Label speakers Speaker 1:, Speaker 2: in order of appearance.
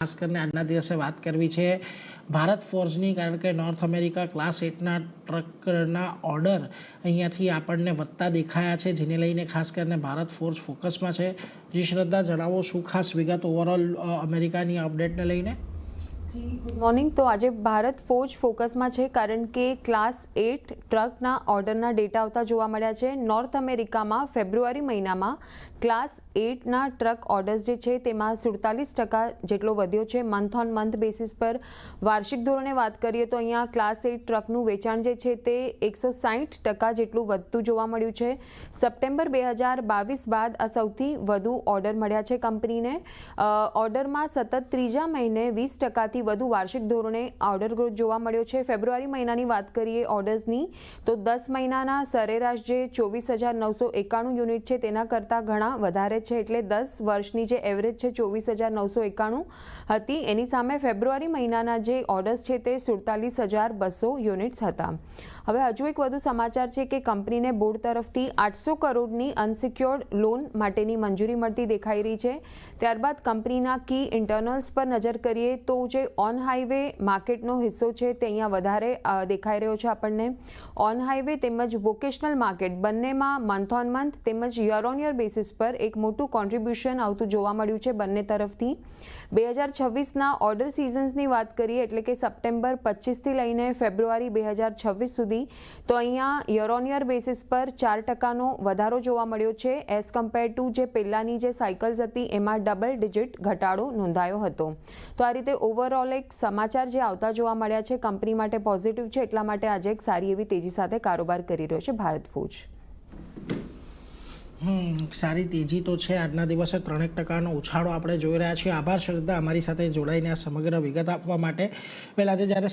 Speaker 1: ખાસ કરીને આજના દિવસે વાત કરવી છે ભારત ફોર્જની, કારણ કે નોર્થ અમેરિકા ક્લાસ 8ના ટ્રકના ઓર્ડર અહીંયાથી આપણને વધતા દેખાયા છે, જેને લઈને ખાસ કરીને ભારત ફોર્જ ફોકસમાં છે. જી શ્રદ્ધા, જણાવો શું ખાસ વિગત ઓવરઓલ અમેરિકાની અપડેટને લઈને?
Speaker 2: જી ગુડ મોર્નિંગ. તો આજે ભારત ફોર્જ ફોકસમાં છે કારણ કે ક્લાસ 8 ટ્રકના ઓર્ડરના ડેટા આવતા જોવા મળ્યા છે. નોર્થ અમેરિકામાં ફેબ્રુઆરી મહિનામાં ક્લાસ 8ના ટ્રક ઓર્ડર્સ જે છે તેમાં 47% જેટલો વધ્યો છે. મંથ ઓન મંથ બેસિસ પર વાર્ષિક ધોરણે વાત કરીએ તો અહીંયા ક્લાસ 8 ટ્રકનું વેચાણ જે છે તે 160% જેટલું વધતું જોવા મળ્યું છે. સપ્ટેમ્બર 2022 બાદ આ સૌથી વધુ ઓર્ડર મળ્યા છે કંપનીને. ઓર્ડરમાં સતત ત્રીજા મહિને 20% વધુ વાર્ષિક ધોરણે ઓર્ડર ગ્રોથ જોવા મળ્યો છે. ફેબ્રુઆરી મહિનાની વાત કરીએ ઓર્ડર્સની તો 10 મહિનાના સરેરાશ જે 24,991 યુનિટ છે તેના કરતાં ઘણા વધારે છે. એટલે 10 વર્ષની જે એવરેજ છે 24,991 હતી, એની સામે ફેબ્રુઆરી મહિનાના જે ઓર્ડર્સ છે તે 47,200 યુનિટ્સ હતા. હવે હજુ એક વધુ સમાચાર છે કે કંપનીને બોર્ડ તરફથી 800 કરોડની અનસિક્યોર્ડ લોન માટેની મંજૂરી મળતી દેખાઈ રહી છે. ત્યારબાદ કંપનીના કી ઇન્ટરનલ્સ પર નજર કરીએ તો જે ઓન હાઈવે માર્કેટનો હિસ્સો છે તે અહીંયા વધારે દેખાઈ રહ્યો છે આપણને. ઓન હાઈવે તેમજ વોકેશનલ માર્કેટ બંનેમાં મંથ ઓન મંથ તેમજ યર ઓન યર બેસિસ પર એક મોટું કોન્ટ્રીબ્યુશન આવતું જોવા મળ્યું છે બંને તરફથી. 2026ના ઓર્ડર સિઝન્સની વાત કરીએ એટલે કે સપ્ટેમ્બર 25થી લઈને ફેબ્રુઆરી 2026 સુધી તો અહીંયા યર ઓન યર બેસિસ પર 4%નો વધારો જોવા મળ્યો છે. એઝ કમ્પેર ટુ જે પહેલાંની જે સાયકલ્સ હતી એમાં ડબલ ડિજિટ ઘટાડો નોંધાયો હતો. તો આ રીતે ઓવરઓલ એક સમાચાર જે આવતા જોવા મળ્યા છે કંપની માટે પોઝિટિવ છે, એટલા માટે આજે એક સારી એવી તેજી સાથે કારોબાર કરી રહ્યો છે ભારત ફોર્જ.
Speaker 1: સારી તેજી તો છે. આજના દિવસે 3% ઉછાળો આપણે જોઈ રહ્યા છીએ. આભાર શ્રદ્ધા, અમારી સાથે જોડાઈને આ સમગ્ર વિગત આપવા માટે. પહેલાં આજે જ્યારે